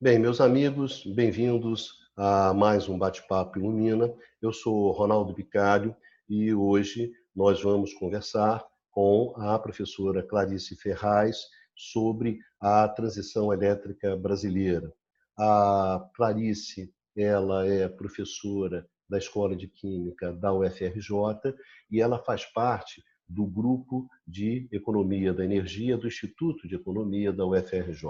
Bem, meus amigos, bem-vindos a mais um Bate-Papo Ilumina. Eu sou Ronaldo Bicalho e hoje nós vamos conversar com a professora Clarice Ferraz sobre a transição elétrica brasileira. A Clarice, ela é professora da Escola de Química da UFRJ e ela faz parte do Grupo de Economia da Energia do Instituto de Economia da UFRJ.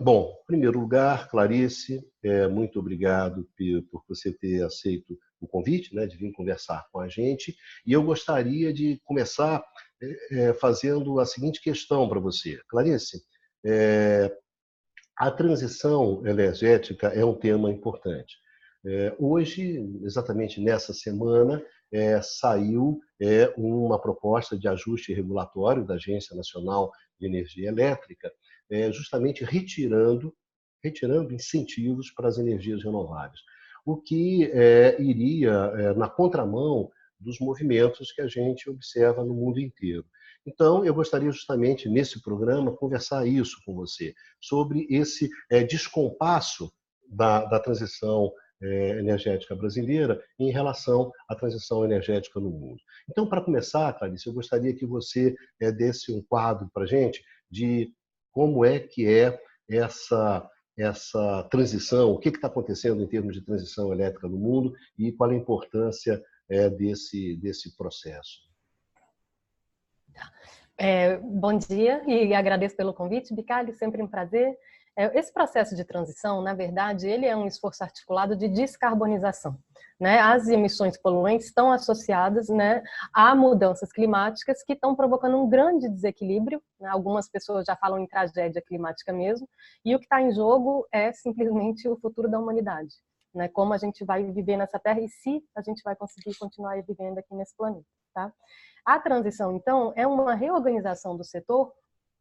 Bom, em primeiro lugar, Clarice, muito obrigado por você ter aceito o convite, né, de vir conversar com a gente. E eu gostaria de começar fazendo a seguinte questão para você. Clarice, a transição energética é um tema importante. Hoje, exatamente nessa semana, saiu uma proposta de ajuste regulatório da Agência Nacional de Energia Elétrica, justamente retirando incentivos para as energias renováveis, o que iria na contramão dos movimentos que a gente observa no mundo inteiro. Então, eu gostaria justamente, nesse programa, conversar isso com você, sobre esse descompasso da transição energética brasileira em relação à transição energética no mundo. Então, para começar, Clarice, eu gostaria que você desse um quadro para a gente de como é que é essa transição, o que está acontecendo em termos de transição elétrica no mundo e qual a importância desse processo. Bom dia e agradeço pelo convite, Bicalho, sempre um prazer. Esse processo de transição, na verdade, ele é um esforço articulado de descarbonização, né? As emissões poluentes estão associadas, né, a mudanças climáticas que estão provocando um grande desequilíbrio, né? Algumas pessoas já falam em tragédia climática mesmo, e o que está em jogo é simplesmente o futuro da humanidade, né? Como a gente vai viver nessa Terra e se a gente vai conseguir continuar vivendo aqui nesse planeta, tá? A transição, então, é uma reorganização do setor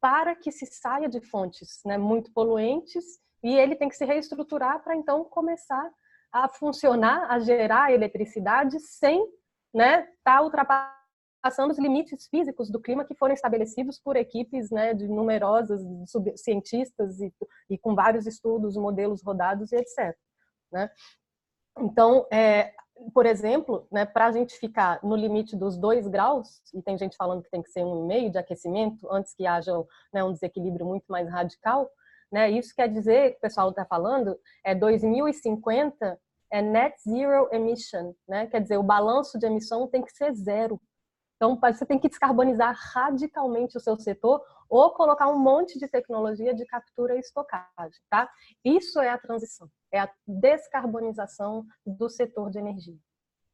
para que se saia de fontes, né, muito poluentes, e ele tem que se reestruturar para, então, começar a funcionar, a gerar eletricidade sem, né, estar ultrapassando os limites físicos do clima que foram estabelecidos por equipes, né, de numerosas cientistas e com vários estudos, modelos rodados e etc. Né? Então, por exemplo, né, para a gente ficar no limite dos 2 graus, e tem gente falando que tem que ser 1,5 de aquecimento, antes que haja, né, um desequilíbrio muito mais radical, né, isso quer dizer, que o pessoal está falando, 2050 é net zero emission, né, quer dizer, o balanço de emissão tem que ser 0. Então, você tem que descarbonizar radicalmente o seu setor ou colocar um monte de tecnologia de captura e estocagem, tá? Isso é a transição, é a descarbonização do setor de energia.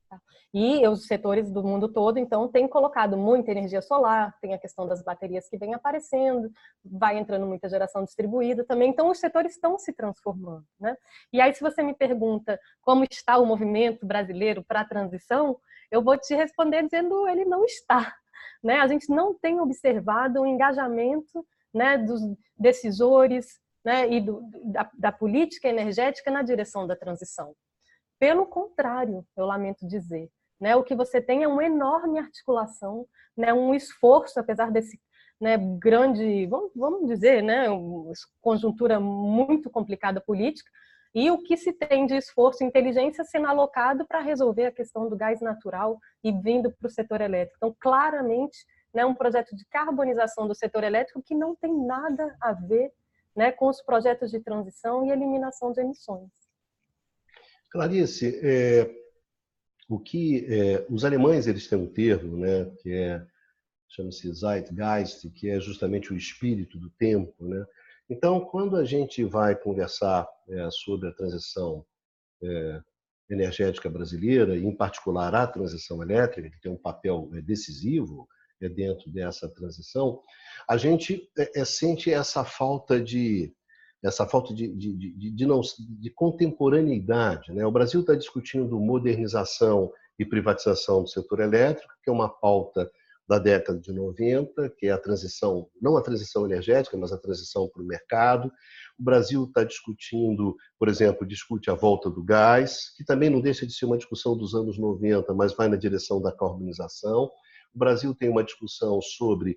Tá? E os setores do mundo todo, então, têm colocado muita energia solar, tem a questão das baterias que vem aparecendo, vai entrando muita geração distribuída também, então os setores estão se transformando, né? E aí, se você me pergunta como está o movimento brasileiro para a transição, eu vou te responder dizendo ele não está, né? A gente não tem observado o engajamento, né, dos decisores, né, e da política energética na direção da transição. Pelo contrário, eu lamento dizer, né, o que você tem é uma enorme articulação, né, um esforço, apesar desse, né, grande, vamos dizer, né, uma conjuntura muito complicada política, e o que se tem de esforço e inteligência sendo alocado para resolver a questão do gás natural e vindo para o setor elétrico. Então, claramente, né, um projeto de carbonização do setor elétrico que não tem nada a ver, né, com os projetos de transição e eliminação de emissões. Clarice, os alemães eles têm um termo, né, que chama-se Zeitgeist, que é justamente o espírito do tempo, né? Então, quando a gente vai conversar sobre a transição energética brasileira, e em particular a transição elétrica, que tem um papel decisivo dentro dessa transição, a gente sente essa falta de contemporaneidade, né? O Brasil está discutindo modernização e privatização do setor elétrico, que é uma pauta da década de 90, que é a transição, não a transição energética, mas a transição para o mercado. O Brasil está discutindo, por exemplo, discute a volta do gás, que também não deixa de ser uma discussão dos anos 90, mas vai na direção da carbonização. O Brasil tem uma discussão sobre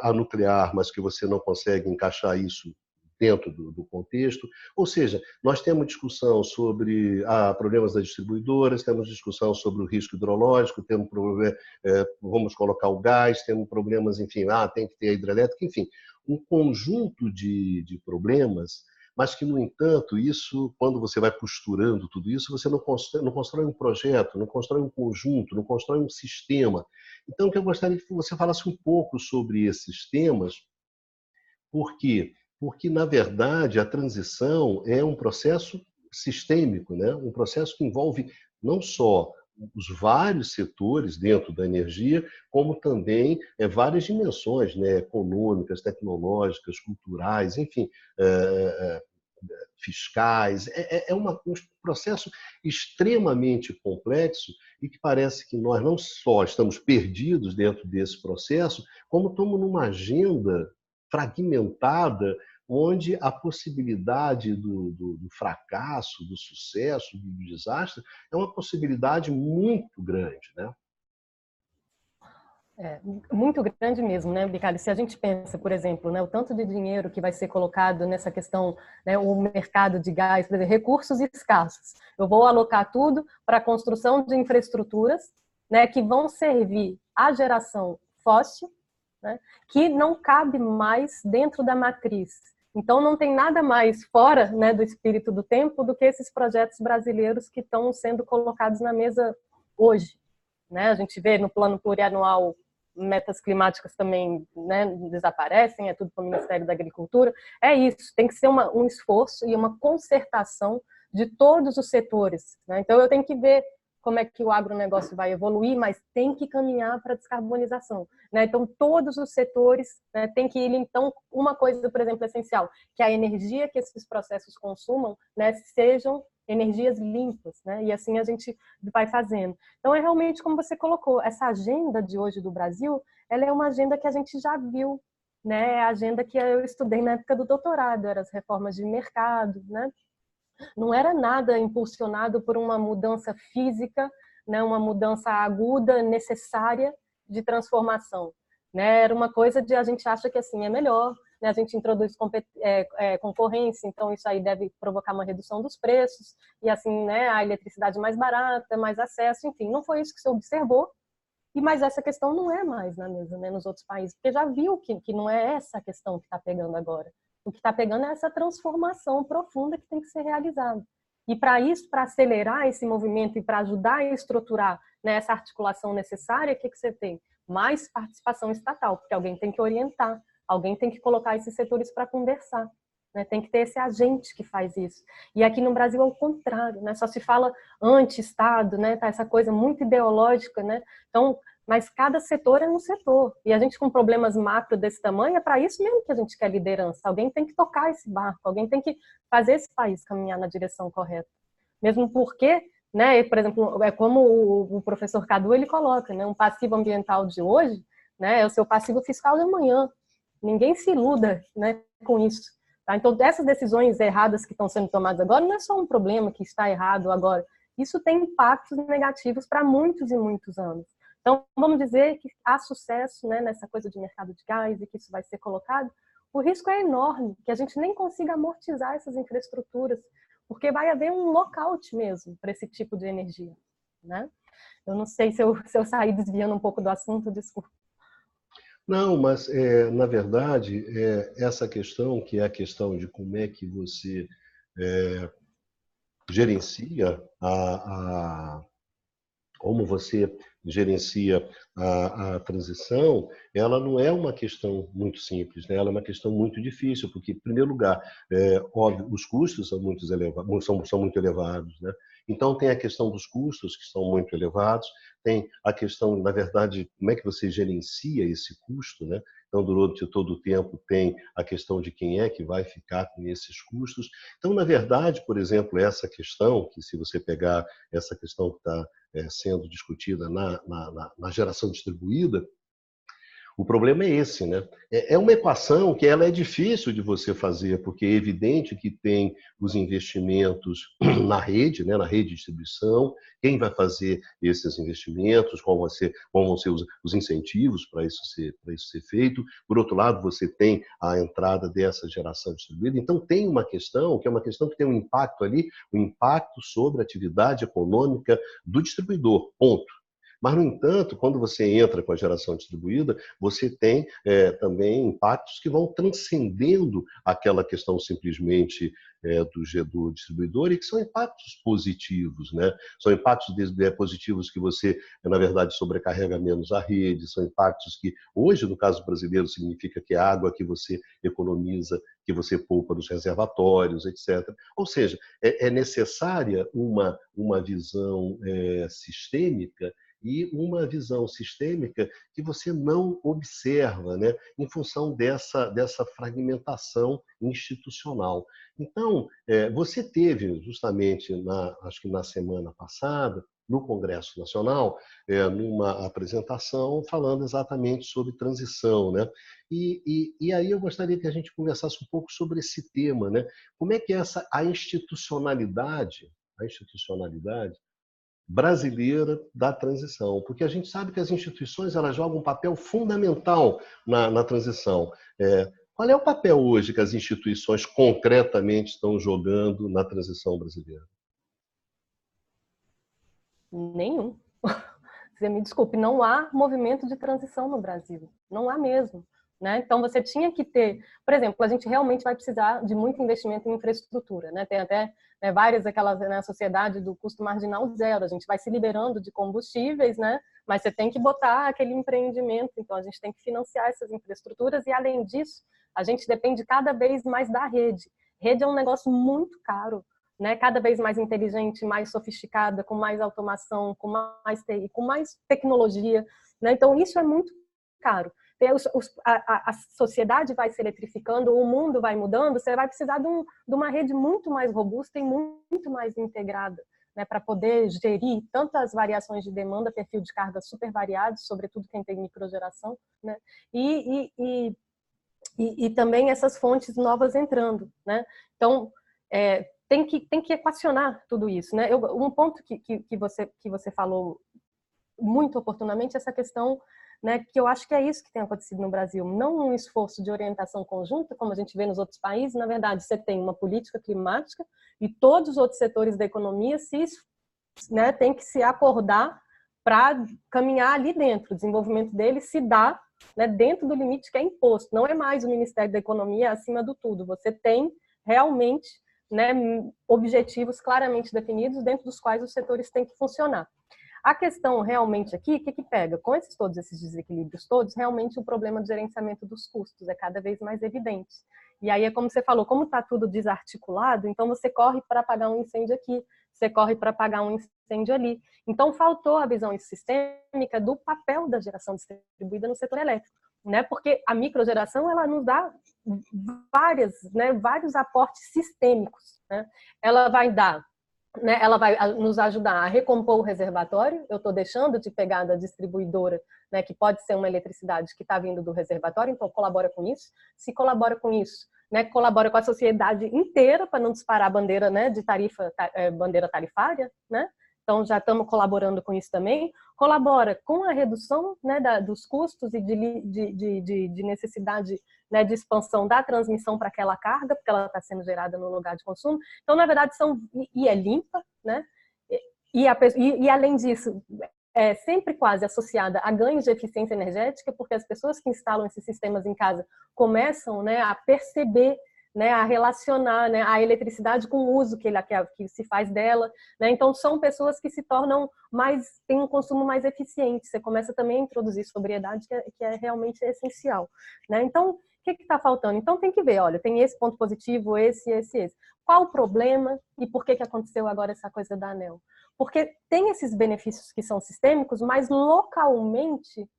a nuclear, mas que você não consegue encaixar isso dentro do contexto. Ou seja, nós temos discussão sobre problemas das distribuidoras, temos discussão sobre o risco hidrológico, temos vamos colocar o gás, temos problemas, enfim, tem que ter a hidrelétrica, enfim, um conjunto de problemas, mas que, no entanto, isso, quando você vai costurando tudo isso, você não constrói um projeto, não constrói um conjunto, não constrói um sistema. Então, eu gostaria que você falasse um pouco sobre esses temas. Por quê? Porque, na verdade, a transição é um processo sistêmico, né? Um processo que envolve não só os vários setores dentro da energia, como também várias dimensões, né? Econômicas, tecnológicas, culturais, enfim, fiscais. Um processo extremamente complexo e que parece que nós não só estamos perdidos dentro desse processo, como estamos numa agenda fragmentada, onde a possibilidade do fracasso, do sucesso, do desastre, é uma possibilidade muito grande, né? Muito grande mesmo, né, Bicalho? Se a gente pensa, por exemplo, né, o tanto de dinheiro que vai ser colocado nessa questão, né, o mercado de gás, por exemplo, recursos escassos. Eu vou alocar tudo para a construção de infraestruturas, né, que vão servir à geração fóssil, né, que não cabe mais dentro da matriz. Então, não tem nada mais fora, né, do espírito do tempo do que esses projetos brasileiros que estão sendo colocados na mesa hoje. Né? A gente vê no plano plurianual metas climáticas também, né, desaparecem, é tudo para o Ministério da Agricultura. É isso, tem que ser um esforço e uma concertação de todos os setores. Né? Então, eu tenho que ver como é que o agronegócio vai evoluir, mas tem que caminhar para a descarbonização. Né? Então, todos os setores, né, tem que ir. Então, uma coisa, por exemplo, essencial, que a energia que esses processos consumam, né, sejam energias limpas, né? E assim a gente vai fazendo. Então, é realmente como você colocou, essa agenda de hoje do Brasil, ela é uma agenda que a gente já viu, né? É a agenda que eu estudei na época do doutorado, eram as reformas de mercado, né? Não era nada impulsionado por uma mudança física, né? Uma mudança aguda, necessária de transformação, né? Era uma coisa de a gente acha que assim é melhor, né? A gente introduz concorrência, então isso aí deve provocar uma redução dos preços, e assim, né, a eletricidade mais barata, mais acesso, enfim, não foi isso que se observou, mas essa questão não é mais na mesa, né, nos outros países, porque já viu que não é essa a questão que está pegando agora. O que está pegando é essa transformação profunda que tem que ser realizada. E para isso, para acelerar esse movimento e para ajudar a estruturar, né, essa articulação necessária, o que você tem? Mais participação estatal, porque alguém tem que orientar, alguém tem que colocar esses setores para conversar. Né? Tem que ter esse agente que faz isso. E aqui no Brasil é o contrário, né? Só se fala anti-Estado, né? Tá essa coisa muito ideológica, né? Então, mas cada setor é um setor. E a gente com problemas macro desse tamanho, é para isso mesmo que a gente quer liderança. Alguém tem que tocar esse barco, alguém tem que fazer esse país caminhar na direção correta. Mesmo porque, né, por exemplo, é como o professor Cadu ele coloca, né, um passivo ambiental de hoje, né, é o seu passivo fiscal de amanhã. Ninguém se iluda, né, com isso. Tá? Então, essas decisões erradas que estão sendo tomadas agora não é só um problema que está errado agora. Isso tem impactos negativos para muitos e muitos anos. Então, vamos dizer que há sucesso, né, nessa coisa de mercado de gás e que isso vai ser colocado. O risco é enorme, que a gente nem consiga amortizar essas infraestruturas, porque vai haver um lockout mesmo para esse tipo de energia. Né? Eu não sei se eu saí desviando um pouco do assunto, desculpa. Não, mas, na verdade, essa questão, que é a questão de como é que você gerencia como você gerencia a transição, ela não é uma questão muito simples, né? Ela é uma questão muito difícil, porque, em primeiro lugar, óbvio, os custos são muito elevados, são muito elevados, né? Então, tem a questão dos custos, que são muito elevados, tem a questão, na verdade, como é que você gerencia esse custo, né? Então, durante todo o tempo, tem a questão de quem é que vai ficar com esses custos. Então, na verdade, por exemplo, essa questão, que se você pegar essa questão que está sendo discutida na geração distribuída, O problema é esse, né? É uma equação que ela é difícil de você fazer, porque é evidente que tem os investimentos na rede, né, na rede de distribuição, quem vai fazer esses investimentos, qual vão ser os incentivos para isso ser feito. Por outro lado, você tem a entrada dessa geração distribuída. Então, tem uma questão, que é uma questão que tem um impacto ali, um impacto sobre a atividade econômica do distribuidor, ponto. Mas, no entanto, quando você entra com a geração distribuída, você tem também impactos que vão transcendendo aquela questão simplesmente do distribuidor e que são impactos positivos, né? São impactos positivos que você, na verdade, sobrecarrega menos a rede, são impactos que, hoje, no caso brasileiro, significa que a água que você economiza, que você poupa nos reservatórios, etc. Ou seja, é necessária uma visão sistêmica e uma visão sistêmica que você não observa, né, em função dessa fragmentação institucional. Então, você teve justamente, acho que na semana passada, no Congresso Nacional, numa apresentação falando exatamente sobre transição, né? E aí eu gostaria que a gente conversasse um pouco sobre esse tema, né? Como é que a institucionalidade brasileira da transição, porque a gente sabe que as instituições elas jogam um papel fundamental na transição. Qual é o papel hoje que as instituições concretamente estão jogando na transição brasileira? Nenhum. Você me desculpe, não há movimento de transição no Brasil. Não há mesmo. Né? Então, você tinha que ter... Por exemplo, a gente realmente vai precisar de muito investimento em infraestrutura. Né? Tem até várias aquelas na sociedade do custo marginal zero. A gente vai se liberando de combustíveis, né? Mas você tem que botar aquele empreendimento. Então, a gente tem que financiar essas infraestruturas e, além disso, a gente depende cada vez mais da rede. Rede é um negócio muito caro. Né, cada vez mais inteligente, mais sofisticada, com mais automação, com mais TI, com mais tecnologia. Né? Então, isso é muito caro. A sociedade vai se eletrificando, o mundo vai mudando, você vai precisar de uma rede muito mais robusta e muito mais integrada, né, para poder gerir tantas variações de demanda, perfil de carga super variados, sobretudo quem tem microgeração, né? E também essas fontes novas entrando. Né? Então, tem que equacionar tudo isso. Né? Um ponto que você falou muito oportunamente é essa questão, né, que eu acho que é isso que tem acontecido no Brasil. Não um esforço de orientação conjunta, como a gente vê nos outros países. Na verdade, você tem uma política climática e todos os outros setores da economia têm que se acordar para caminhar ali dentro. O desenvolvimento deles se dá, né, dentro do limite que é imposto. Não é mais o Ministério da Economia acima do tudo. Você tem realmente, né, objetivos claramente definidos dentro dos quais os setores têm que funcionar. A questão realmente aqui, o que pega? Com todos esses desequilíbrios todos, realmente o problema do gerenciamento dos custos é cada vez mais evidente. E aí é como você falou, como está tudo desarticulado, então você corre para apagar um incêndio aqui, você corre para apagar um incêndio ali. Então faltou a visão sistêmica do papel da geração distribuída no setor elétrico. Né? Porque a microgeração ela nos dá vários aportes sistêmicos. Né? Ela vai dar, né, ela vai nos ajudar a recompor o reservatório. Eu estou deixando de pegar da distribuidora, né, que pode ser uma eletricidade que está vindo do reservatório, então colabora com isso. Se colabora com isso, né, colabora com a sociedade inteira para não disparar a bandeira, né, de bandeira tarifária, né? Então, já estamos colaborando com isso também. Colabora com a redução, né, dos custos e de necessidade, né, de expansão da transmissão para aquela carga, porque ela está sendo gerada no lugar de consumo. Então, na verdade, é limpa, né? E além disso, é sempre quase associada a ganhos de eficiência energética, porque as pessoas que instalam esses sistemas em casa começam, né, a perceber, né, a relacionar, né, a eletricidade com o uso que se faz dela. Né? Então, são pessoas que se tornam têm um consumo mais eficiente. Você começa também a introduzir sobriedade, que é realmente essencial. Né? Então, o que está faltando? Então, tem que ver, olha, tem esse ponto positivo, esse. Qual o problema e por que aconteceu agora essa coisa da ANEEL? Porque tem esses benefícios que são sistêmicos, mas localmente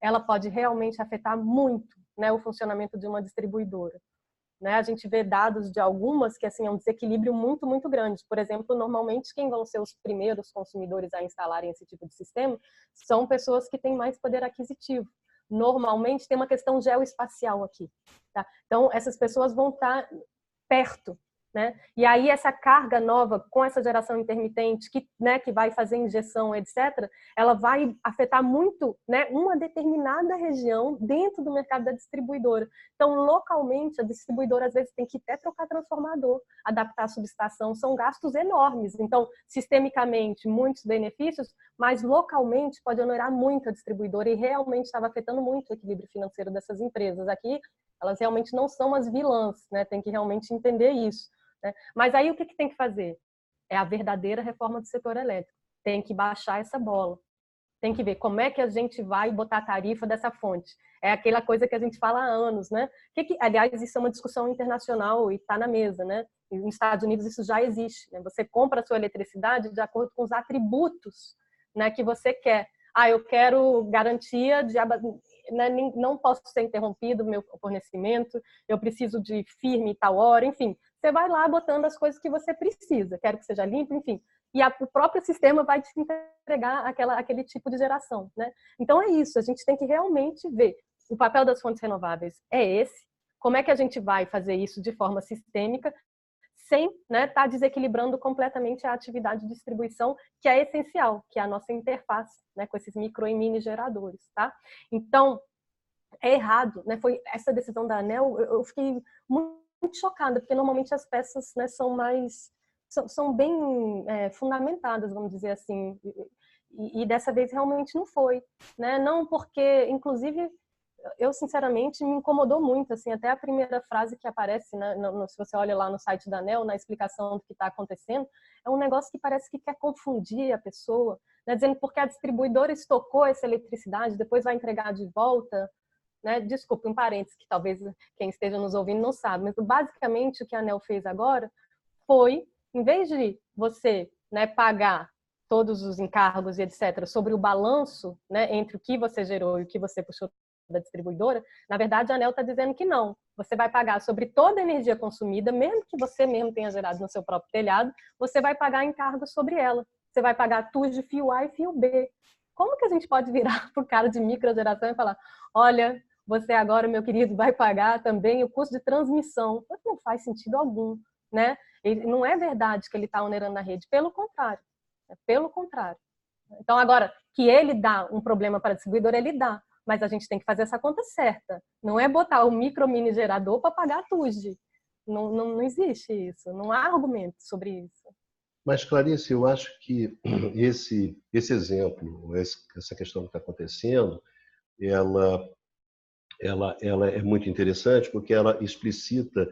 ela pode realmente afetar muito, né, o funcionamento de uma distribuidora. Né? A gente vê dados de algumas que assim, é um desequilíbrio muito, muito grande. Por exemplo, normalmente quem vão ser os primeiros consumidores a instalarem esse tipo de sistema são pessoas que têm mais poder aquisitivo. normalmente tem uma questão geoespacial aqui. Tá? Então, essas pessoas vão estar perto, né? E aí essa carga nova com essa geração intermitente que vai fazer injeção, etc., ela vai afetar muito, né, uma determinada região dentro do mercado da distribuidora. Então, localmente, a distribuidora às vezes tem que até trocar transformador, adaptar a subestação, são gastos enormes. Então, sistemicamente, muitos benefícios, mas localmente pode onerar muito a distribuidora e realmente estava afetando muito o equilíbrio financeiro dessas empresas. Aqui, elas realmente não são as vilãs, né? Tem que realmente entender isso. Né? Mas aí o que tem que fazer? É a verdadeira reforma do setor elétrico. Tem que baixar essa bola. Tem que ver como é que a gente vai botar a tarifa dessa fonte. É aquela coisa que a gente fala há anos, né? Aliás, isso é uma discussão internacional e está na mesa, né? E nos Estados Unidos isso já existe. Né? Você compra a sua eletricidade de acordo com os atributos, né, que você quer. Eu quero garantia de não posso ser interrompido o meu fornecimento, eu preciso de firme tal hora, enfim. Você vai lá botando as coisas que você precisa, quero que seja limpo, enfim. E o próprio sistema vai te entregar aquele tipo de geração, né? Então é isso, a gente tem que realmente ver. O papel das fontes renováveis é esse, como é que a gente vai fazer isso de forma sistêmica, sem estar desequilibrando completamente a atividade de distribuição, que é essencial, que é a nossa interface, né, com esses micro e mini geradores, tá? Então, é errado, né? Foi essa decisão da ANEEL, eu fiquei muito chocada, porque normalmente as peças, né, são bem fundamentadas, vamos dizer assim, e dessa vez realmente não foi, né? Não porque, inclusive, eu sinceramente me incomodou muito, assim, até a primeira frase que aparece, né, se você olha lá no site da ANEEL, na explicação do que está acontecendo, é um negócio que parece que quer confundir a pessoa, né, dizendo porque a distribuidora estocou essa eletricidade, depois vai entregar de volta, né? Desculpe, um parênteses que talvez quem esteja nos ouvindo não sabe, mas basicamente o que a ANEEL fez agora foi, em vez de você, né, pagar todos os encargos e etc., sobre o balanço, né, entre o que você gerou e o que você puxou da distribuidora, na verdade a ANEEL está dizendo que não. Você vai pagar sobre toda a energia consumida, mesmo que você mesmo tenha gerado no seu próprio telhado, você vai pagar encargos sobre ela. Você vai pagar TUS de fio A e fio B. Como que a gente pode virar para o cara de microgeração e falar, olha, você agora, meu querido, vai pagar também o custo de transmissão? Não faz sentido algum, né? Não é verdade que ele está onerando a rede, pelo contrário. Pelo contrário. Então, agora, que ele dá um problema para a distribuidora, ele dá. Mas a gente tem que fazer essa conta certa. Não é botar o micro mini gerador para pagar a TUSD. Não existe isso. Não há argumento sobre isso. Mas, Clarice, eu acho que esse exemplo, essa questão que está acontecendo, ela é muito interessante porque ela explicita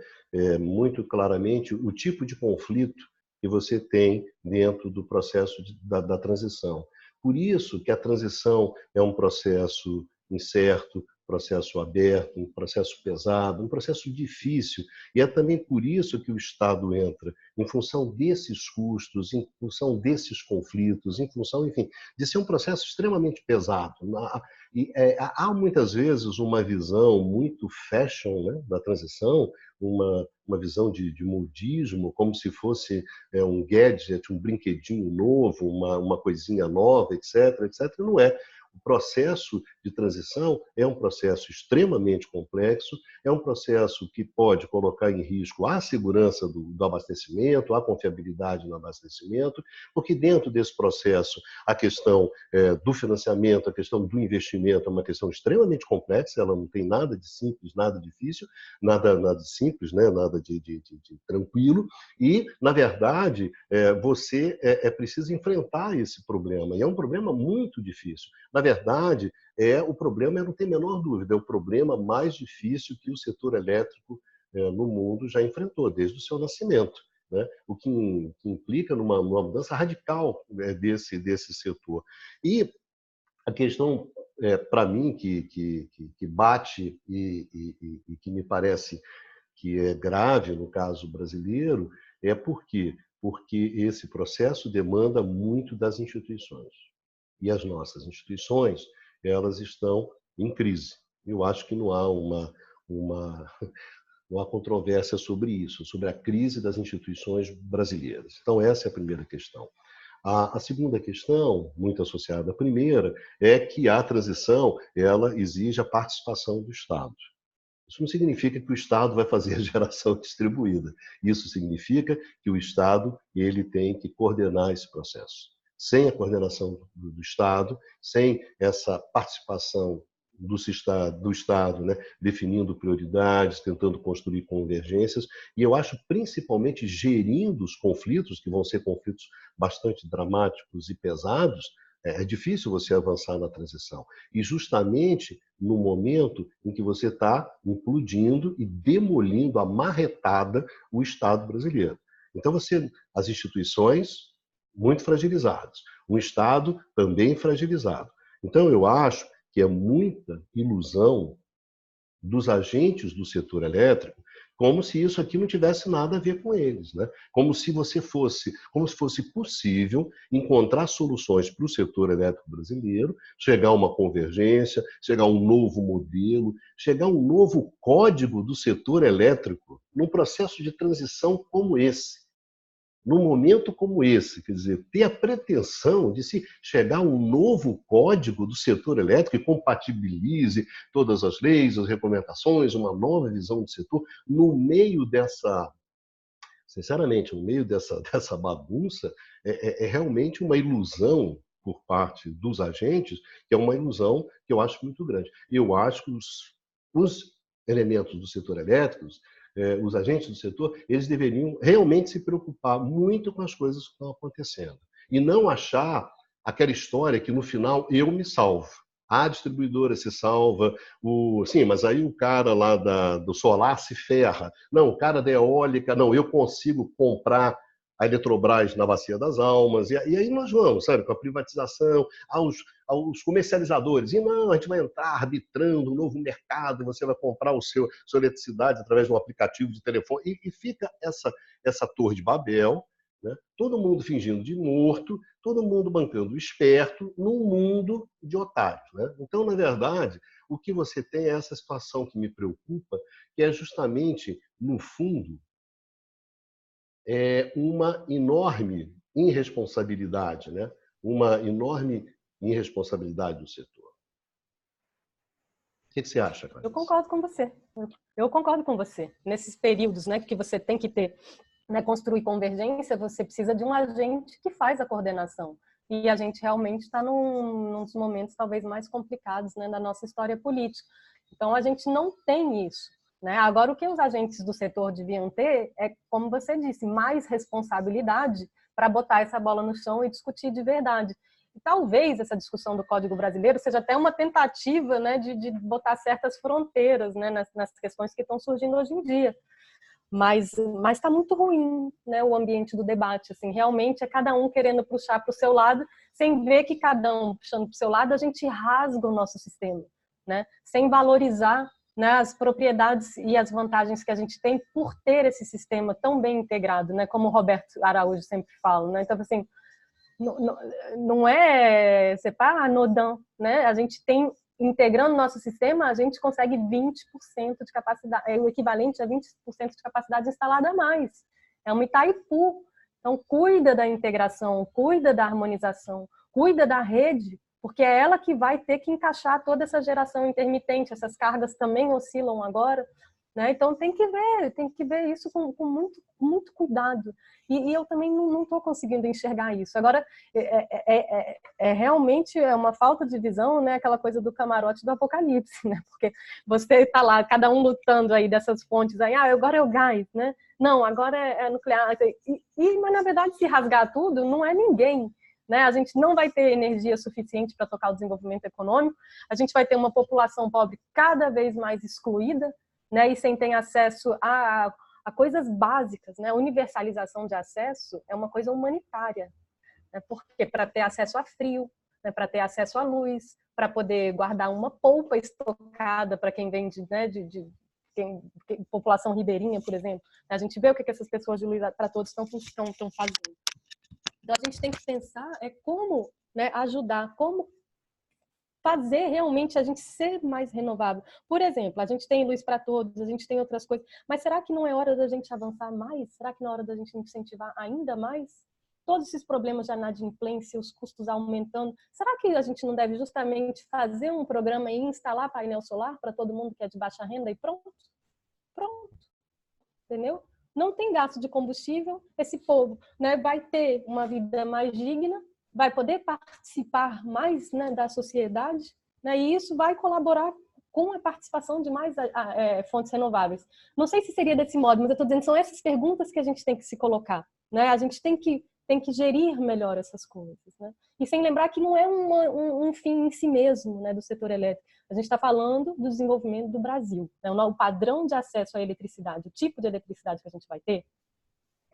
muito claramente o tipo de conflito que você tem dentro do processo da transição. Por isso que a transição é um processo incerto, processo aberto, um processo pesado, um processo difícil. E é também por isso que o Estado entra, em função desses custos, em função desses conflitos, em função, enfim, de ser um processo extremamente pesado. E há muitas vezes uma visão muito fashion, né, da transição, uma visão de modismo, como se fosse um gadget, um brinquedinho novo, uma coisinha nova, etc., etc. Não é. O processo de transição é um processo extremamente complexo, é um processo que pode colocar em risco a segurança do abastecimento, a confiabilidade no abastecimento, porque dentro desse processo a questão do financiamento, a questão do investimento é uma questão extremamente complexa, ela não tem nada de simples, nada difícil, nada de simples, né? Nada de tranquilo, e, na verdade, você precisa enfrentar esse problema, e é um problema muito difícil. Na verdade, o problema, não tem a menor dúvida, é o problema mais difícil que o setor elétrico no mundo já enfrentou, desde o seu nascimento. Né? O que implica numa mudança radical desse setor. E a questão, para mim, que bate e que me parece que é grave no caso brasileiro, é por quê? Porque esse processo demanda muito das instituições. E as nossas instituições, elas estão em crise. Eu acho que não há não há controvérsia sobre isso, sobre a crise das instituições brasileiras. Então, essa é a primeira questão. A segunda questão, muito associada à primeira, é que a transição ela exige a participação do Estado. Isso não significa que o Estado vai fazer a geração distribuída. Isso significa que o Estado ele tem que coordenar esse processo. Sem a coordenação do Estado, sem essa participação do Estado, né, definindo prioridades, tentando construir convergências, e eu acho principalmente gerindo os conflitos, que vão ser conflitos bastante dramáticos e pesados, é difícil você avançar na transição. E justamente no momento em que você está implodindo e demolindo a marretada o Estado brasileiro. Então, as instituições muito fragilizadas, o Estado também fragilizado. Então, eu acho que é muita ilusão dos agentes do setor elétrico, como se isso aqui não tivesse nada a ver com eles, né? Como se fosse possível encontrar soluções para o setor elétrico brasileiro, chegar a uma convergência, chegar a um novo modelo, chegar a um novo código do setor elétrico num processo de transição como esse. Num momento como esse, quer dizer, ter a pretensão de se chegar a um novo código do setor elétrico que compatibilize todas as leis, as regulamentações, uma nova visão do setor, no meio dessa, sinceramente, no meio dessa bagunça, é realmente uma ilusão por parte dos agentes, que é uma ilusão que eu acho muito grande. Eu acho que os elementos do setor elétrico, os agentes do setor, eles deveriam realmente se preocupar muito com as coisas que estão acontecendo. E não achar aquela história que no final eu me salvo. A distribuidora se salva, sim, mas aí o cara lá do solar se ferra. Não, o cara da eólica, não, eu consigo comprar a Eletrobras na Bacia das Almas, e aí nós vamos, sabe, com a privatização, aos comercializadores, e não, a gente vai entrar arbitrando um novo mercado, você vai comprar sua eletricidade através de um aplicativo de telefone, e fica essa torre de Babel, né? Todo mundo fingindo de morto, todo mundo bancando o esperto, num mundo de otários. Né? Então, na verdade, o que você tem é essa situação que me preocupa, que é justamente, no fundo, uma enorme irresponsabilidade, né? Uma enorme irresponsabilidade do setor. O que você acha, Clarice? Eu concordo com você. Eu concordo com você. Nesses períodos, né, que você tem que ter, né, construir convergência, você precisa de um agente que faz a coordenação. E a gente realmente está nos momentos talvez mais complicados, né, da nossa história política. Então, a gente não tem isso. Né? Agora, o que os agentes do setor deviam ter é, como você disse, mais responsabilidade para botar essa bola no chão e discutir de verdade. E talvez essa discussão do Código Brasileiro seja até uma tentativa, né, de botar certas fronteiras, né, nas questões que estão surgindo hoje em dia. Mas está muito ruim, né, o ambiente do debate. Assim, realmente é cada um querendo puxar para o seu lado, sem ver que cada um puxando para o seu lado, a gente rasga o nosso sistema, né, sem valorizar, né, as propriedades e as vantagens que a gente tem por ter esse sistema tão bem integrado, né, como o Roberto Araújo sempre fala. Né? Então, assim, não é anodin, né? A gente tem, integrando nosso sistema, a gente consegue 20% de capacidade, é o equivalente a 20% de capacidade instalada a mais. É uma Itaipu. Então, cuida da integração, cuida da harmonização, cuida da rede, porque é ela que vai ter que encaixar toda essa geração intermitente. Essas cargas também oscilam agora. Né? Então tem que ver isso com muito, muito cuidado. E eu também não estou conseguindo enxergar isso. Agora, realmente uma falta de visão, né? Aquela coisa do camarote do apocalipse, né? Porque você está lá, cada um lutando aí dessas fontes, aí, agora é o gás, né? Não, agora é nuclear. Mas, na verdade, se rasgar tudo, não é ninguém. Né? A gente não vai ter energia suficiente para tocar o desenvolvimento econômico, a gente vai ter uma população pobre cada vez mais excluída, né, e sem ter acesso a coisas básicas, né? A universalização de acesso é uma coisa humanitária, né? Porque para ter acesso a frio, né, para ter acesso à luz, para poder guardar uma polpa estocada para quem vem de população ribeirinha, por exemplo, a gente vê o que essas pessoas de luz para todos estão fazendo. Então a gente tem que pensar como, né, ajudar, como fazer realmente a gente ser mais renovável. Por exemplo, a gente tem luz para todos, a gente tem outras coisas, mas será que não é hora da gente avançar mais? Será que não é hora da gente incentivar ainda mais? todos esses problemas de inadimplência, os custos aumentando, será que a gente não deve justamente fazer um programa e instalar painel solar para todo mundo que é de baixa renda e pronto? Pronto, entendeu? Não tem gasto de combustível, esse povo, né, vai ter uma vida mais digna, vai poder participar mais, né, da sociedade, né, e isso vai colaborar com a participação de mais fontes renováveis. Não sei se seria desse modo, mas eu estou dizendo que são essas perguntas que a gente tem que se colocar, né? A gente tem que gerir melhor essas coisas, né? E sem lembrar que não é um fim em si mesmo, né, do setor elétrico. A gente está falando do desenvolvimento do Brasil, né? O padrão de acesso à eletricidade, o tipo de eletricidade que a gente vai ter,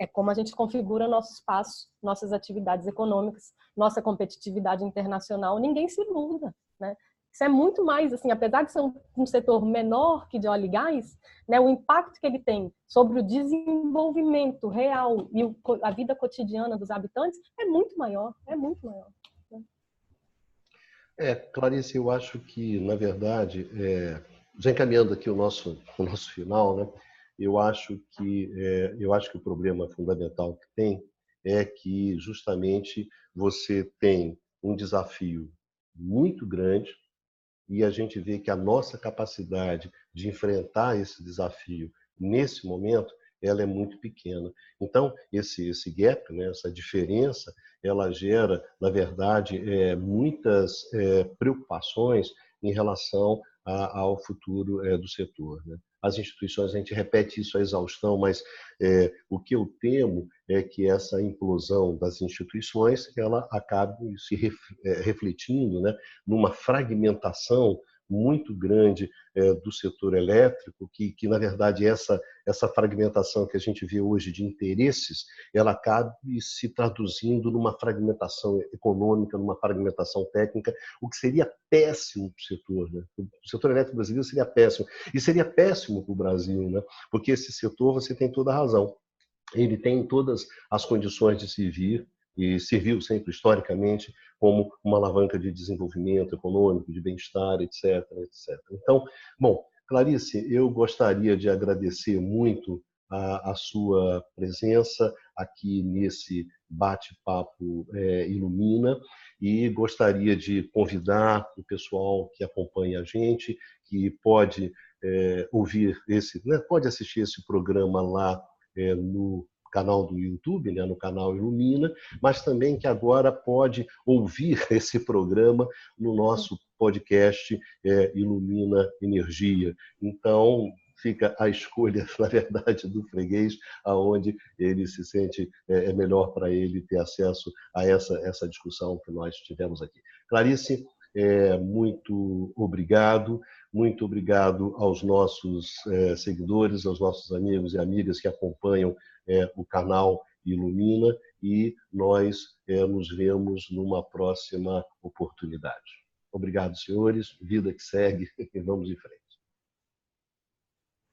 é como a gente configura nosso espaço, nossas atividades econômicas, nossa competitividade internacional. Ninguém se iluda, né? Isso é muito mais, assim, apesar de ser um setor menor que de óleo e gás, né, o impacto que ele tem sobre o desenvolvimento real e a vida cotidiana dos habitantes é muito maior, é muito maior. Clarice, eu acho que, na verdade, já encaminhando aqui o nosso final, né, eu acho que o problema fundamental que tem é que justamente você tem um desafio muito grande e a gente vê que a nossa capacidade de enfrentar esse desafio nesse momento ela é muito pequena. Então, esse gap, né, essa diferença, ela gera, na verdade, muitas preocupações em relação ao futuro do setor, né? As instituições, a gente repete isso à exaustão, mas o que eu temo é que essa implosão das instituições ela acabe se refletindo, né, numa fragmentação muito grande do setor elétrico, que na verdade essa fragmentação que a gente vê hoje de interesses, ela acabe se traduzindo numa fragmentação econômica, numa fragmentação técnica, o que seria péssimo para o setor, né? O setor elétrico brasileiro seria péssimo. E seria péssimo para o Brasil, né? Porque esse setor, você tem toda a razão, ele tem todas as condições de servir e serviu sempre historicamente como uma alavanca de desenvolvimento econômico, de bem-estar, etc, etc. Então, bom, Clarice, eu gostaria de agradecer muito a sua presença aqui nesse bate-papo Ilumina e gostaria de convidar o pessoal que acompanha a gente, que pode ouvir pode assistir esse programa lá no canal do YouTube, né, no canal Ilumina, mas também que agora pode ouvir esse programa no nosso podcast Ilumina Energia. Então, fica a escolha, na verdade, do freguês, aonde ele se sente melhor para ele ter acesso a essa discussão que nós tivemos aqui. Clarice, muito obrigado. Muito obrigado aos nossos seguidores, aos nossos amigos e amigas que acompanham o canal Ilumina e nós nos vemos numa próxima oportunidade. Obrigado, senhores. Vida que segue e vamos em frente.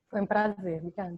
Foi um prazer, obrigada.